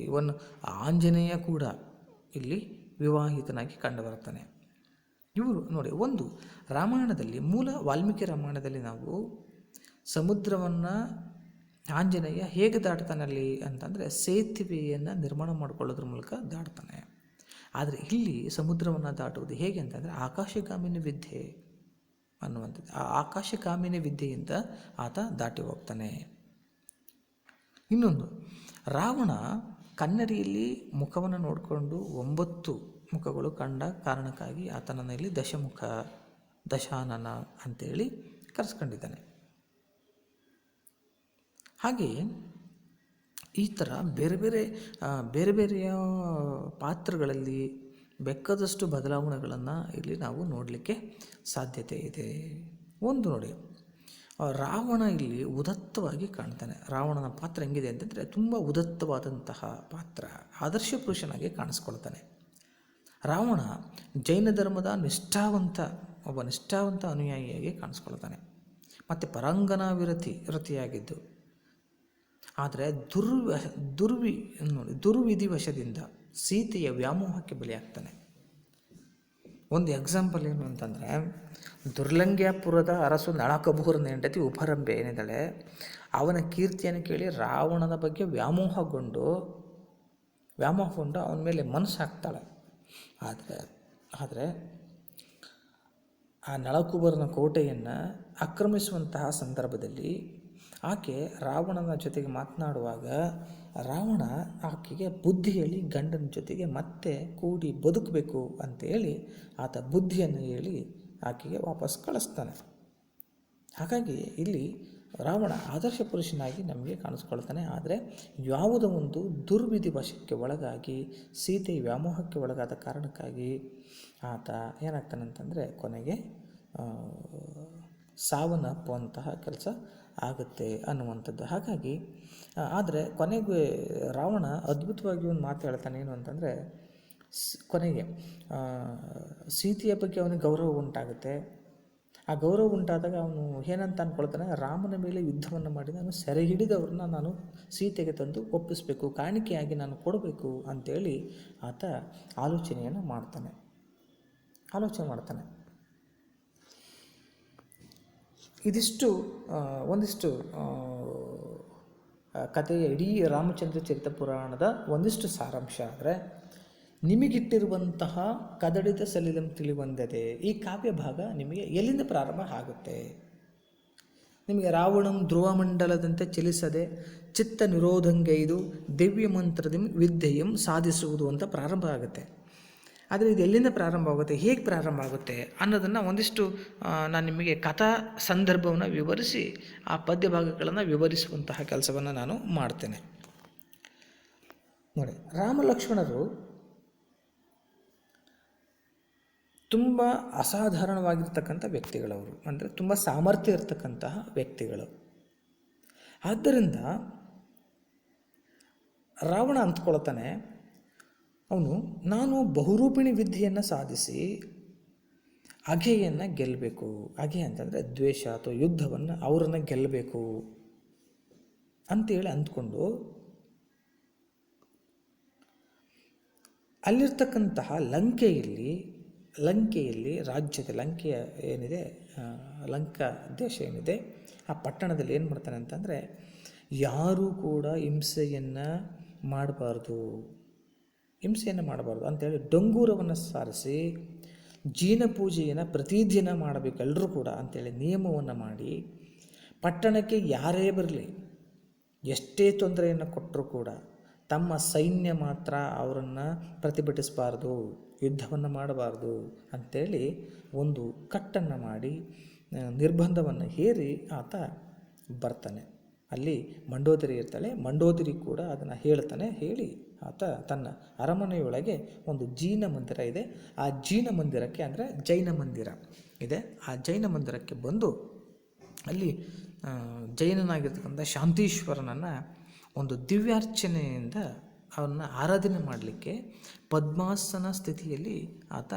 ಇವನ್ ಆಂಜನೇಯ ಕೂಡ ಇಲ್ಲಿ ವಿವಾಹಿತನಾಗಿ ಕಂಡುಬರ್ತಾನೆ. ಇವರು ನೋಡಿ, ಒಂದು ರಾಮಾಯಣದಲ್ಲಿ ಮೂಲ ವಾಲ್ಮೀಕಿ ರಾಮಾಯಣದಲ್ಲಿ ನಾವು ಸಮುದ್ರವನ್ನು ಆಂಜನೇಯ ಹೇಗೆ ದಾಟ್ತಾನೆ ಅಲ್ಲಿ ಅಂತಂದರೆ ಸೇತುವೆಯನ್ನು ನಿರ್ಮಾಣ ಮಾಡಿಕೊಳ್ಳೋದ್ರ ಮೂಲಕ ದಾಟ್ತಾನೆ. ಆದರೆ ಇಲ್ಲಿ ಸಮುದ್ರವನ್ನು ದಾಟುವುದು ಹೇಗೆ ಅಂತಂದರೆ ಆಕಾಶಗಾಮಿನಿ ವಿದ್ಯೆ ಅನ್ನುವಂಥದ್ದು. ಆ ಆಕಾಶಗಾಮಿನಿ ವಿದ್ಯೆಯಿಂದ ಆತ ದಾಟಿ ಹೋಗ್ತಾನೆ. ಇನ್ನೊಂದು, ರಾವಣ ಕನ್ನಡಿಯಲ್ಲಿ ಮುಖವನ್ನು ನೋಡಿಕೊಂಡು 9 ಮುಖಗಳು ಕಂಡ ಕಾರಣಕ್ಕಾಗಿ ಆತನನ್ನು ಇಲ್ಲಿ ದಶಾನನ ಅಂತೇಳಿ ಕರೆಸ್ಕೊಂಡಿದ್ದಾನೆ. ಹಾಗೆಯೇ ಈ ಥರ ಬೇರೆ ಬೇರೆಯ ಪಾತ್ರಗಳಲ್ಲಿ ಬೇಕಾದಷ್ಟು ಬದಲಾವಣೆಗಳನ್ನು ಇಲ್ಲಿ ನಾವು ನೋಡಲಿಕ್ಕೆ ಸಾಧ್ಯತೆ ಇದೆ. ಒಂದು ನೋಡಿ, ರಾವಣ ಇಲ್ಲಿ ಉದತ್ತವಾಗಿ ಕಾಣ್ತಾನೆ. ರಾವಣನ ಪಾತ್ರ ಹೆಂಗಿದೆ ಅಂತಂದರೆ ತುಂಬ ಉದತ್ತವಾದಂತಹ ಪಾತ್ರ, ಆದರ್ಶ ಪುರುಷನಾಗಿ ಕಾಣಿಸ್ಕೊಳ್ತಾನೆ. ರಾವಣ ಜೈನ ಧರ್ಮದ ನಿಷ್ಠಾವಂತ ಅನುಯಾಯಿಯಾಗಿ ಕಾಣಿಸ್ಕೊಳ್ತಾನೆ. ಮತ್ತು ಪರಾಂಗನಾ ವ್ರತಿಯಾಗಿದ್ದು ಆದರೆ ದುರ್ವಿಧಿವಶದಿಂದ ಸೀತೆಯ ವ್ಯಾಮೋಹಕ್ಕೆ ಬಲಿಯಾಗ್ತಾನೆ. ಒಂದು ಎಕ್ಸಾಂಪಲ್ ಏನು ಅಂತಂದರೆ, ದುರ್ಲಂಘ್ಯಪುರದ ಅರಸು ನಳಕಭೂರನ ಹೆಂಡತಿ ಉಪರಂಬೆ ಏನಿದ್ದಾಳೆ, ಅವನ ಕೀರ್ತಿಯನ್ನು ಕೇಳಿ ರಾವಣನ ಬಗ್ಗೆ ವ್ಯಾಮೋಹಗೊಂಡು ಅವನ ಮೇಲೆ ಮನಸ್ಸು ಹಾಕ್ತಾಳೆ. ಆದರೆ ಆ ನಳಕುಬರನ ಕೋಟೆಯನ್ನು ಆಕ್ರಮಿಸುವಂತಹ ಸಂದರ್ಭದಲ್ಲಿ ಆಕೆ ರಾವಣನ ಜೊತೆಗೆ ಮಾತನಾಡುವಾಗ ರಾವಣ ಆಕೆಗೆ ಬುದ್ಧಿ ಹೇಳಿ ಗಂಡನ ಜೊತೆಗೆ ಮತ್ತೆ ಕೂಡಿ ಬದುಕಬೇಕು ಅಂತೇಳಿ ಆತ ಬುದ್ಧಿಯನ್ನು ಹೇಳಿ ಆಕೆಗೆ ವಾಪಸ್ ಕಳಿಸ್ತಾನೆ. ಹಾಗಾಗಿ ಇಲ್ಲಿ ರಾವಣ ಆದರ್ಶ ಪುರುಷನಾಗಿ ನಮಗೆ ಕಾಣಿಸ್ಕೊಳ್ತಾನೆ. ಆದರೆ ಯಾವುದೋ ಒಂದು ದುರ್ವಿಧಿ ವಶಕ್ಕೆ ಒಳಗಾಗಿ ಸೀತೆ ವ್ಯಾಮೋಹಕ್ಕೆ ಒಳಗಾದ ಕಾರಣಕ್ಕಾಗಿ ಆತ ಏನಾಗ್ತಾನಂತಂದರೆ ಕೊನೆಗೆ ಸಾವನ್ನಪ್ಪುವಂತಹ ಕೆಲಸ ಆಗುತ್ತೆ ಅನ್ನುವಂಥದ್ದು. ಹಾಗಾಗಿ ಆದರೆ ಕೊನೆಗೆ ರಾವಣ ಅದ್ಭುತವಾಗಿ ಒಂದು ಮಾತು ಹೇಳ್ತಾನೆ. ಏನು ಅಂತಂದರೆ, ಕೊನೆಗೆ ಸೀತೆಯ ಬಗ್ಗೆ ಅವನಿಗೆ ಗೌರವ ಉಂಟಾಗುತ್ತೆ. ಆ ಗೌರವ ಉಂಟಾದಾಗ ಅವನು ಏನಂತ ಅಂದ್ಕೊಳ್ತಾನೆ, ರಾಮನ ಮೇಲೆ ಯುದ್ಧವನ್ನು ಮಾಡಿ ನಾನು ಸೆರೆ ಹಿಡಿದವ್ರನ್ನ ನಾನು ಸೀತೆಗೆ ತಂದು ಒಪ್ಪಿಸಬೇಕು, ಕಾಣಿಕೆಯಾಗಿ ನಾನು ಕೊಡಬೇಕು ಅಂತೇಳಿ ಆತ ಆಲೋಚನೆ ಮಾಡ್ತಾನೆ. ಇದಿಷ್ಟು ಒಂದಿಷ್ಟು ಕಥೆಯ ಇಡೀ ರಾಮಚಂದ್ರ ಚರಿತ ಪುರಾಣದ ಒಂದಿಷ್ಟು ಸಾರಾಂಶ. ಆದರೆ ನಿಮಗಿಟ್ಟಿರುವಂತಹ ಕದಡಿದ ಸಲಿಲಂ ತಿಳಿವಂದದೆ ಈ ಕಾವ್ಯ ಭಾಗ ನಿಮಗೆ ಎಲ್ಲಿಂದ ಪ್ರಾರಂಭ ಆಗುತ್ತೆ? ನಿಮಗೆ ರಾವಣಂ ಧ್ರುವಮಂಡಲದಂತೆ ಚಲಿಸದೆ ಚಿತ್ತ ನಿರೋಧಂಗೈದು ದಿವ್ಯ ಮಂತ್ರದಿ ವಿದ್ಯೆಯಂ ಸಾಧಿಸುವುದು ಅಂತ ಪ್ರಾರಂಭ ಆಗುತ್ತೆ. ಆದರೆ ಇದು ಎಲ್ಲಿಂದ ಪ್ರಾರಂಭ ಆಗುತ್ತೆ, ಹೇಗೆ ಪ್ರಾರಂಭ ಆಗುತ್ತೆ ಅನ್ನೋದನ್ನು ಒಂದಿಷ್ಟು ನಾನು ನಿಮಗೆ ಕಥಾ ಸಂದರ್ಭವನ್ನು ವಿವರಿಸಿ ಆ ಪದ್ಯ ಭಾಗಗಳನ್ನು ವಿವರಿಸುವಂತಹ ಕೆಲಸವನ್ನು ನಾನು ಮಾಡ್ತೇನೆ. ನೋಡಿ, ರಾಮ ಲಕ್ಷ್ಮಣರು ತುಂಬ ಅಸಾಧಾರಣವಾಗಿರ್ತಕ್ಕಂಥ ವ್ಯಕ್ತಿಗಳವರು, ಅಂದರೆ ತುಂಬ ಸಾಮರ್ಥ್ಯ ಇರತಕ್ಕಂತಹ ವ್ಯಕ್ತಿಗಳು. ಆದ್ದರಿಂದ ರಾವಣ ಅಂದ್ಕೊಳ್ತಾನೆ, ಅವನು ನಾನು ಬಹುರೂಪಿಣಿ ವಿದ್ಯೆಯನ್ನು ಸಾಧಿಸಿ ಅಘೆಯನ್ನು ಗೆಲ್ಲಬೇಕು. ಅಘೆ ಅಂತಂದರೆ ದ್ವೇಷ ಅಥವಾ ಯುದ್ಧವನ್ನು ಅವರನ್ನು ಗೆಲ್ಲಬೇಕು ಅಂತೇಳಿ ಅಂದ್ಕೊಂಡು ಅಲ್ಲಿರ್ತಕ್ಕಂತಹ ಲಂಕೆಯಲ್ಲಿ ರಾಜ್ಯದ ಲಂಕೆಯ ಏನಿದೆ, ಲಂಕಾ ದೇಶ ಏನಿದೆ, ಆ ಪಟ್ಟಣದಲ್ಲಿ ಏನು ಮಾಡ್ತಾನೆ ಅಂತಂದರೆ, ಯಾರೂ ಕೂಡ ಹಿಂಸೆಯನ್ನು ಮಾಡಬಾರ್ದು ಅಂತೇಳಿ ಡಂಗೂರವನ್ನು ಸಾರಿಸಿ ಜೀನ ಪೂಜೆಯನ್ನು ಪ್ರತಿದಿನ ಮಾಡಬೇಕು ಎಲ್ಲರೂ ಕೂಡ ಅಂತೇಳಿ ನಿಯಮವನ್ನು ಮಾಡಿ, ಪಟ್ಟಣಕ್ಕೆ ಯಾರೇ ಬರಲಿ ಎಷ್ಟೇ ತೊಂದರೆಯನ್ನು ಕೊಟ್ಟರೂ ಕೂಡ ತಮ್ಮ ಸೈನ್ಯ ಮಾತ್ರ ಅವರನ್ನು ಪ್ರತಿಭಟಿಸಬಾರ್ದು, ಯುದ್ಧವನ್ನು ಮಾಡಬಾರ್ದು ಅಂಥೇಳಿ ಒಂದು ಕಟ್ಟನ್ನು ಮಾಡಿ ನಿರ್ಬಂಧವನ್ನು ಹೇರಿ ಆತ ಬರ್ತಾನೆ. ಅಲ್ಲಿ ಮಂಡೋದರಿ ಇರ್ತಾಳೆ, ಮಂಡೋದರಿ ಕೂಡ ಅದನ್ನು ಹೇಳ್ತಾನೆ. ಹೇಳಿ ಆತ ತನ್ನ ಅರಮನೆಯೊಳಗೆ ಒಂದು ಜೀನ ಮಂದಿರ ಇದೆ, ಆ ಜೀನ ಮಂದಿರಕ್ಕೆ ಅಂದರೆ ಜೈನ ಮಂದಿರ ಇದೆ, ಆ ಜೈನ ಮಂದಿರಕ್ಕೆ ಬಂದು ಅಲ್ಲಿ ಜೈನನಾಗಿರ್ತಕ್ಕಂಥ ಶಾಂತೀಶ್ವರನನ್ನು ಒಂದು ದಿವ್ಯಾರ್ಚನೆಯಿಂದ ಅವನ್ನ ಆರಾಧನೆ ಮಾಡಲಿಕ್ಕೆ ಪದ್ಮಾಸನ ಸ್ಥಿತಿಯಲ್ಲಿ ಆತ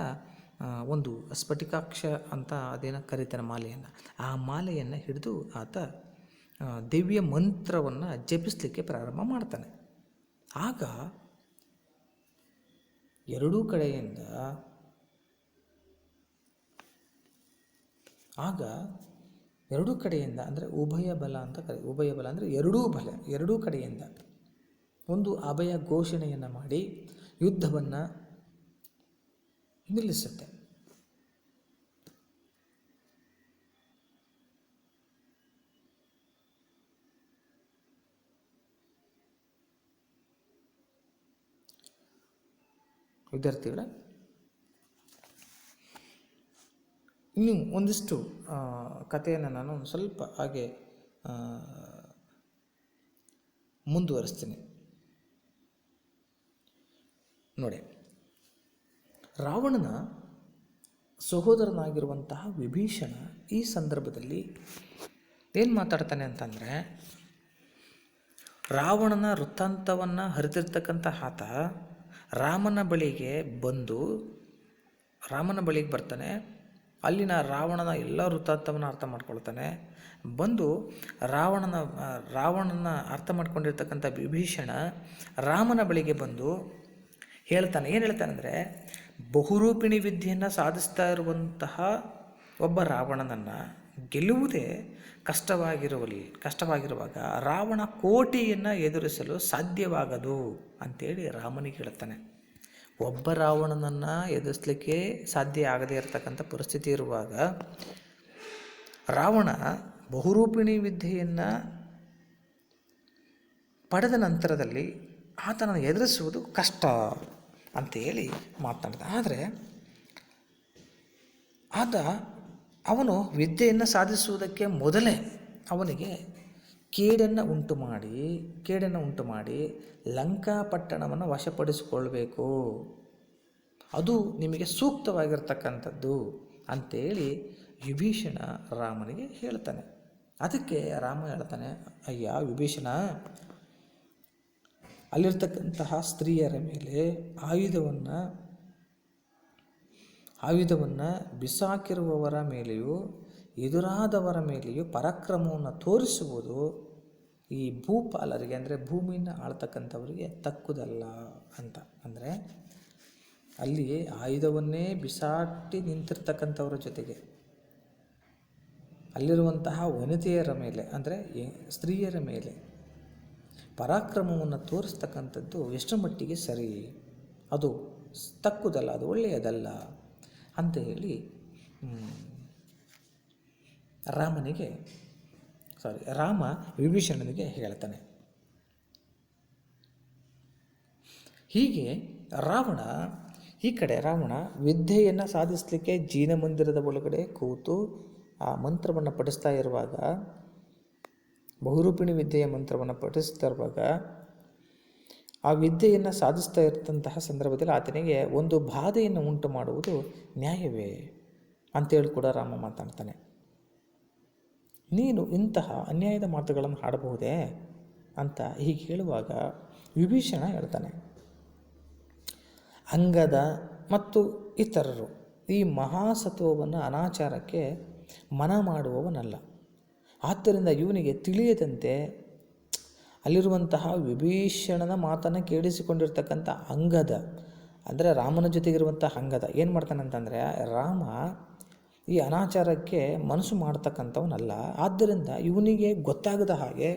ಒಂದು ಸ್ಫಟಿಕಾಕ್ಷ ಅಂತ ಅದೇನೋ ಕರೀತಾರೆ ಮಾಲೆಯನ್ನು, ಆ ಮಾಲೆಯನ್ನು ಹಿಡಿದು ಆತ ದಿವ್ಯ ಮಂತ್ರವನ್ನು ಜಪಿಸಲಿಕ್ಕೆ ಪ್ರಾರಂಭ ಮಾಡ್ತಾನೆ. ಆಗ ಎರಡೂ ಕಡೆಯಿಂದ ಅಂದರೆ ಉಭಯ ಬಲ ಅಂದರೆ ಎರಡೂ ಕಡೆಯಿಂದ ಒಂದು ಅಭಯ ಘೋಷಣೆಯನ್ನು ಮಾಡಿ ಯುದ್ಧವನ್ನು ನಿಲ್ಲಿಸುತ್ತೆ. ವಿದ್ಯಾರ್ಥಿಗಳ ಇನ್ನು ಒಂದಿಷ್ಟು ಕಥೆಯನ್ನು ನಾನು ಸ್ವಲ್ಪ ಹಾಗೆ ಮುಂದುವರಿಸ್ತೀನಿ. ನೋಡಿ, ರಾವಣನ ಸಹೋದರನಾಗಿರುವಂತಹ ವಿಭೀಷಣ ಈ ಸಂದರ್ಭದಲ್ಲಿ ಏನು ಮಾತಾಡ್ತಾನೆ ಅಂತಂದರೆ, ರಾವಣನ ವೃತ್ತಾಂತವನ್ನು ಹರಿದಿರ್ತಕ್ಕಂಥ ಆತ ರಾಮನ ಬಳಿಗೆ ಬರ್ತಾನೆ. ಅಲ್ಲಿನ ರಾವಣನ ಎಲ್ಲ ವೃತ್ತಾಂತವನ್ನು ಅರ್ಥ ಮಾಡ್ಕೊಳ್ತಾನೆ. ಬಂದು ರಾವಣನ ಅರ್ಥ ಮಾಡ್ಕೊಂಡಿರ್ತಕ್ಕಂಥ ವಿಭೀಷಣ ರಾಮನ ಬಳಿಗೆ ಬಂದು ಹೇಳ್ತಾನೆ. ಏನು ಹೇಳ್ತಾನೆ ಅಂದರೆ, ಬಹುರೂಪಿಣಿ ವಿದ್ಯೆಯನ್ನು ಸಾಧಿಸ್ತಾ ಒಬ್ಬ ರಾವಣನನ್ನು ಗೆಲ್ಲುವುದೇ ಕಷ್ಟವಾಗಿರುವಾಗ ರಾವಣ ಕೋಟಿಯನ್ನು ಎದುರಿಸಲು ಸಾಧ್ಯವಾಗದು ಅಂತೇಳಿ ರಾಮನಿಗೆ ಹೇಳ್ತಾನೆ. ಒಬ್ಬ ರಾವಣನನ್ನು ಎದುರಿಸಲಿಕ್ಕೆ ಸಾಧ್ಯ ಆಗದೇ ಇರತಕ್ಕಂಥ ಪರಿಸ್ಥಿತಿ ಇರುವಾಗ ರಾವಣ ಬಹುರೂಪಿಣಿ ವಿದ್ಯೆಯನ್ನು ಪಡೆದ ನಂತರದಲ್ಲಿ ಆತನನ್ನು ಎದುರಿಸುವುದು ಕಷ್ಟ ಅಂತೇಳಿ ಮಾತನಾಡಿದ. ಆದರೆ ಅವನು ವಿದ್ಯೆಯನ್ನು ಸಾಧಿಸುವುದಕ್ಕೆ ಮೊದಲೇ ಅವನಿಗೆ ಕೇಡನ್ನು ಉಂಟು ಮಾಡಿ ಲಂಕಾಪಟ್ಟಣವನ್ನು ವಶಪಡಿಸಿಕೊಳ್ಬೇಕು, ಅದು ನಿಮಗೆ ಸೂಕ್ತವಾಗಿರ್ತಕ್ಕಂಥದ್ದು ಅಂತೇಳಿ ವಿಭೀಷಣ ರಾಮನಿಗೆ ಹೇಳ್ತಾನೆ. ಅದಕ್ಕೆ ರಾಮ ಹೇಳ್ತಾನೆ, ಅಯ್ಯ ವಿಭೀಷಣ, ಅಲ್ಲಿರ್ತಕ್ಕಂತಹ ಸ್ತ್ರೀಯರ ಮೇಲೆ ಆಯುಧವನ್ನು ಬಿಸಾಕಿರುವವರ ಮೇಲೆಯೂ ಎದುರಾದವರ ಮೇಲೆಯೂ ಪರಾಕ್ರಮವನ್ನು ತೋರಿಸುವುದು ಈ ಭೂಪಾಲರಿಗೆ, ಅಂದರೆ ಭೂಮಿಯನ್ನು ಆಳ್ತಕ್ಕಂಥವರಿಗೆ ತಕ್ಕುದಲ್ಲ ಅಂತ. ಅಂದರೆ ಅಲ್ಲಿ ಆಯುಧವನ್ನೇ ಬಿಸಾಟಿ ನಿಂತಿರ್ತಕ್ಕಂಥವ್ರ ಜೊತೆಗೆ ಅಲ್ಲಿರುವಂತಹ ವನಿತೆಯರ ಮೇಲೆ, ಅಂದರೆ ಸ್ತ್ರೀಯರ ಮೇಲೆ ಪರಾಕ್ರಮವನ್ನು ತೋರಿಸ್ತಕ್ಕಂಥದ್ದು ಎಷ್ಟು ಮಟ್ಟಿಗೆ ಸರಿ, ಅದು ತಕ್ಕುದಲ್ಲ, ಅದು ಒಳ್ಳೆಯದಲ್ಲ ಅಂತ ಹೇಳಿ ರಾಮ ವಿಭೀಷಣನಿಗೆ ಹೇಳ್ತಾನೆ. ಹೀಗೆ ರಾವಣ ವಿದ್ಯೆಯನ್ನು ಸಾಧಿಸಲಿಕ್ಕೆ ಜೀನ ಮಂದಿರದ ಒಳಗಡೆ ಕೂತು ಆ ಮಂತ್ರವನ್ನು ಪಠಿಸ್ತಾ ಇರುವಾಗ, ಬಹುರೂಪಿಣಿ ವಿದ್ಯೆಯ ಮಂತ್ರವನ್ನು ಪಠಿಸ್ತಾ ಇರುವಾಗ, ಆ ವಿದ್ಯೆಯನ್ನು ಸಾಧಿಸ್ತಾ ಇರ್ತಂತಹ ಸಂದರ್ಭದಲ್ಲಿ ಆತನಿಗೆ ಒಂದು ಬಾಧೆಯನ್ನು ಉಂಟು ಮಾಡುವುದು ನ್ಯಾಯವೇ ಅಂತೇಳಿ ಕೂಡ ರಾಮ ಮಾತಾಡ್ತಾನೆ. ನೀನು ಇಂತಹ ಅನ್ಯಾಯದ ಮಾತುಗಳನ್ನು ಆಡಬಹುದೇ ಅಂತ ಹೀಗೆ ಹೇಳುವಾಗ ವಿಭೀಷಣ ಹೇಳ್ತಾನೆ, ಅಂಗದ ಮತ್ತು ಇತರರು ಈ ಮಹಾಸತ್ವವನ್ನು ಅನಾಚಾರಕ್ಕೆ ಮನ ಮಾಡುವವನಲ್ಲ. ಆದ್ದರಿಂದ ಇವನಿಗೆ ತಿಳಿಯದಂತೆ ಅಲ್ಲಿರುವಂತಹ ವಿಭೀಷಣನ ಮಾತನ್ನು ಕೇಳಿಸಿಕೊಂಡಿರ್ತಕ್ಕಂಥ ಅಂಗದ, ಅಂದರೆ ರಾಮನ ಜೊತೆಗಿರುವಂಥ ಅಂಗದ ಏನು ಮಾಡ್ತಾನೆ ಅಂತಂದರೆ, ರಾಮ ಈ ಅನಾಚಾರಕ್ಕೆ ಮನಸ್ಸು ಮಾಡ್ತಕ್ಕಂಥವನಲ್ಲ. ಆದ್ದರಿಂದ ಇವನಿಗೆ ಗೊತ್ತಾಗದ ಹಾಗೆ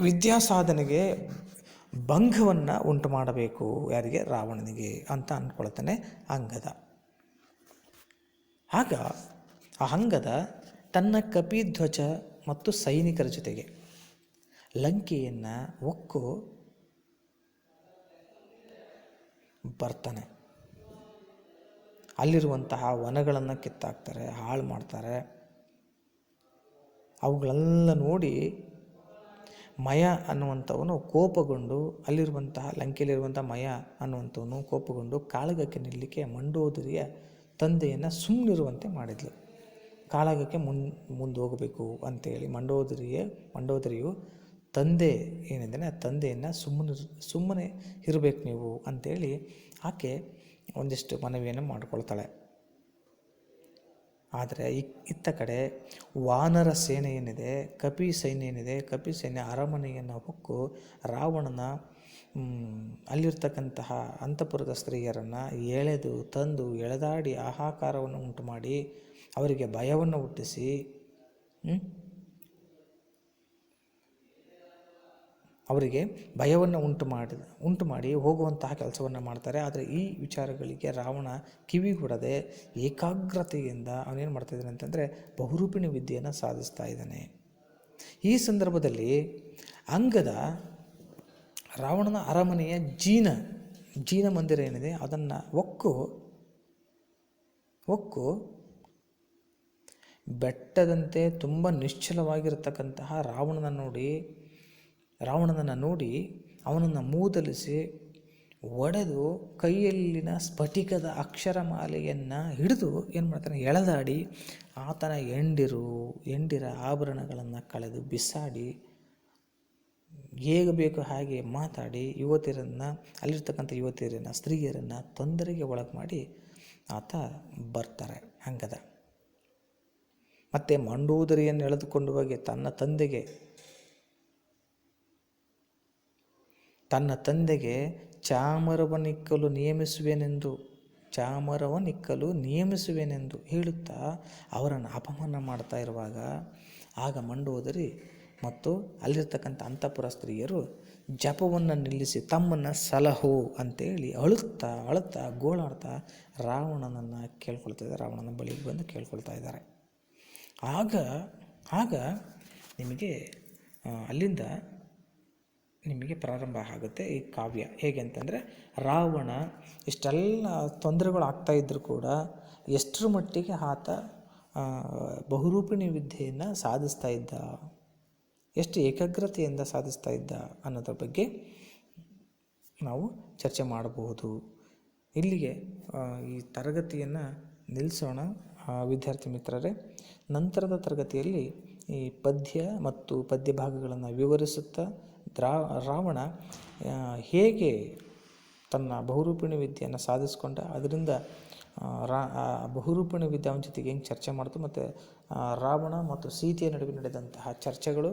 ವಿದ್ಯಾಸಾಧನೆಗೆ ಭಂಗವನ್ನು ಉಂಟು ಮಾಡಬೇಕು, ಯಾರಿಗೆ? ರಾವಣನಿಗೆ ಅಂತ ಅಂದ್ಕೊಳ್ತಾನೆ ಅಂಗದ. ಆಗ ಆ ಅಂಗದ ತನ್ನ ಕಪಿಧ್ವಜ ಮತ್ತು ಸೈನಿಕರ ಜೊತೆಗೆ ಲಂಕೆಯನ್ನು ಒಕ್ಕು ಬರ್ತಾನೆ. ಅಲ್ಲಿರುವಂತಹ ವನಗಳನ್ನು ಕಿತ್ತಾಕ್ತಾರೆ, ಹಾಳು ಮಾಡ್ತಾರೆ. ಅವುಗಳೆಲ್ಲ ನೋಡಿ ಮಯ ಅನ್ನುವಂಥವನು ಕೋಪಗೊಂಡು, ಅಲ್ಲಿರುವಂತಹ ಲಂಕೆಯಲ್ಲಿರುವಂಥ ಮಯ ಅನ್ನುವಂಥವನು ಕೋಪಗೊಂಡು ಕಾಳಗಕ್ಕೆ ನಿಲ್ಲಲಿಕ್ಕೆ ಮಂಡೋದರಿಯ ತಂದೆಯನ್ನು ಸುಮ್ಮನಿರುವಂತೆ ಮಾಡಿದ್ಲು. ಕಾಳಗಕ್ಕೆ ಮುಂದೆ ಹೋಗಬೇಕು ಅಂತೇಳಿ ಮಂಡೋದರಿಯು ತಂದೆ ಏನೆಂದರೆ ತಂದೆಯನ್ನು ಸುಮ್ಮನೆ ಇರಬೇಕು ನೀವು ಅಂತೇಳಿ ಆಕೆ ಒಂದಿಷ್ಟು ಮನವಿಯನ್ನು ಮಾಡಿಕೊಳ್ತಾಳೆ. ಆದರೆ ಇತ್ತ ಕಡೆ ವಾನರ ಸೇನೆ ಏನಿದೆ, ಕಪಿ ಸೈನ್ಯ ಅರಮನೆಯನ್ನು ಹೊಕ್ಕು ರಾವಣನ ಅಲ್ಲಿರ್ತಕ್ಕಂತಹ ಅಂತಃಪುರದ ಸ್ತ್ರೀಯರನ್ನು ಎಳೆದು ತಂದು ಎಳೆದಾಡಿ ಹಾಹಾಕಾರವನ್ನು ಉಂಟು ಮಾಡಿ ಅವರಿಗೆ ಭಯವನ್ನು ಹುಟ್ಟಿಸಿ ಉಂಟು ಮಾಡಿ ಹೋಗುವಂತಹ ಕೆಲಸವನ್ನು ಮಾಡ್ತಾರೆ. ಆದರೆ ಈ ವಿಚಾರಗಳಿಗೆ ರಾವಣ ಕಿವಿಗೊಡದೆ ಏಕಾಗ್ರತೆಯಿಂದ ಅವನೇನು ಮಾಡ್ತಾಯಿದ್ದಾನೆ ಅಂತಂದರೆ ಬಹುರೂಪಿಣಿ ವಿದ್ಯೆಯನ್ನು ಸಾಧಿಸ್ತಾ ಇದ್ದಾನೆ. ಈ ಸಂದರ್ಭದಲ್ಲಿ ಅಂಗದ ರಾವಣನ ಅರಮನೆಯ ಜೀನ ಮಂದಿರ ಏನಿದೆ ಅದನ್ನು ಒಕ್ಕು ಬೆಟ್ಟದಂತೆ ತುಂಬ ನಿಶ್ಚಲವಾಗಿರತಕ್ಕಂತಹ ರಾವಣನನ್ನು ನೋಡಿ ಅವನನ್ನು ಮೂದಲಿಸಿ ಒಡೆದು ಕೈಯಲ್ಲಿನ ಸ್ಫಟಿಕದ ಅಕ್ಷರಮಾಲೆಯನ್ನು ಹಿಡಿದು ಏನು ಮಾಡ್ತಾನೆ, ಎಳೆದಾಡಿ ಆತನ ಎಂಡಿರ ಆಭರಣಗಳನ್ನು ಕಳೆದು ಬಿಸಾಡಿ ಹೇಗೆ ಬೇಕು ಹಾಗೆ ಮಾತಾಡಿ ಅಲ್ಲಿರ್ತಕ್ಕಂಥ ಯುವತಿಯರನ್ನು ಸ್ತ್ರೀಯರನ್ನು ತೊಂದರೆಗೆ ಒಳಗೆ ಮಾಡಿ ಆತ ಬರ್ತಾರೆ. ಹಂಗದ. ಮತ್ತು ಮಂಡೋದರಿಯನ್ನು ಎಳೆದುಕೊಂಡು ಹೋಗಿ ತನ್ನ ತಂದೆಗೆ ಚಾಮರವನ್ನಿಕ್ಕಲು ನೇಮಿಸುವೆನೆಂದು ಹೇಳುತ್ತಾ ಅವರನ್ನು ಅಪಮಾನ ಮಾಡ್ತಾ ಇರುವಾಗ, ಆಗ ಮಂಡೋದರಿ ಮತ್ತು ಅಲ್ಲಿರ್ತಕ್ಕಂಥ ಅಂತಃಪುರ ಸ್ತ್ರೀಯರು ಜಪವನ್ನು ನಿಲ್ಲಿಸಿ ತಮ್ಮನ್ನು ಸಲಹು ಅಂತೇಳಿ ಅಳುತ್ತಾ ಗೋಳಾಡ್ತಾ ರಾವಣನ ಬಳಿಗೆ ಬಂದು ಕೇಳ್ಕೊಳ್ತಾ ಇದ್ದಾರೆ. ಆಗ ನಿಮಗೆ ಅಲ್ಲಿಂದ ನಿಮಗೆ ಪ್ರಾರಂಭ ಆಗುತ್ತೆ ಈ ಕಾವ್ಯ. ಹೇಗೆ ಅಂತಂದರೆ, ರಾವಣ ಇಷ್ಟೆಲ್ಲ ತೊಂದರೆಗಳು ಆಗ್ತಾಯಿದ್ರು ಕೂಡ ಎಷ್ಟರ ಮಟ್ಟಿಗೆ ಆತ ಬಹುರೂಪಿಣಿ ವಿದ್ಯೆಯನ್ನು ಸಾಧಿಸ್ತಾ ಇದ್ದ, ಎಷ್ಟು ಏಕಾಗ್ರತೆಯಿಂದ ಸಾಧಿಸ್ತಾ ಇದ್ದ ಅನ್ನೋದ್ರ ಬಗ್ಗೆ ನಾವು ಚರ್ಚೆ ಮಾಡಬಹುದು. ಇಲ್ಲಿಗೆ ಈ ತರಗತಿಯನ್ನು ನಿಲ್ಲಿಸೋಣ ವಿದ್ಯಾರ್ಥಿ ಮಿತ್ರರೇ. ನಂತರದ ತರಗತಿಯಲ್ಲಿ ಈ ಪದ್ಯ ಮತ್ತು ಪದ್ಯ ಭಾಗಗಳನ್ನು ವಿವರಿಸುತ್ತಾ ರಾವಣ ಹೇಗೆ ತನ್ನ ಬಹುರೂಪಿಣಿ ವಿದ್ಯೆಯನ್ನು ಸಾಧಿಸ್ಕೊಂಡ, ಅದರಿಂದ ಬಹುರೂಪಿಣಿ ವಿದ್ಯೆ ಅವನ ಜೊತೆಗೆ ಹೆಂಗೆ ಚರ್ಚೆ ಮಾಡ್ತು, ಮತ್ತು ರಾವಣ ಮತ್ತು ಸೀತೆಯ ನಡುವೆ ನಡೆದಂತಹ ಚರ್ಚೆಗಳು,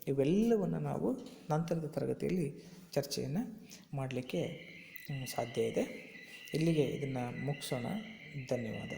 ಇವೆಲ್ಲವನ್ನು ನಾವು ನಂತರದ ತರಗತಿಯಲ್ಲಿ ಚರ್ಚೆಯನ್ನು ಮಾಡಲಿಕ್ಕೆ ಸಾಧ್ಯ ಇದೆ. ಇಲ್ಲಿಗೆ ಇದನ್ನು ಮುಗಿಸೋಣ. ಧನ್ಯವಾದ.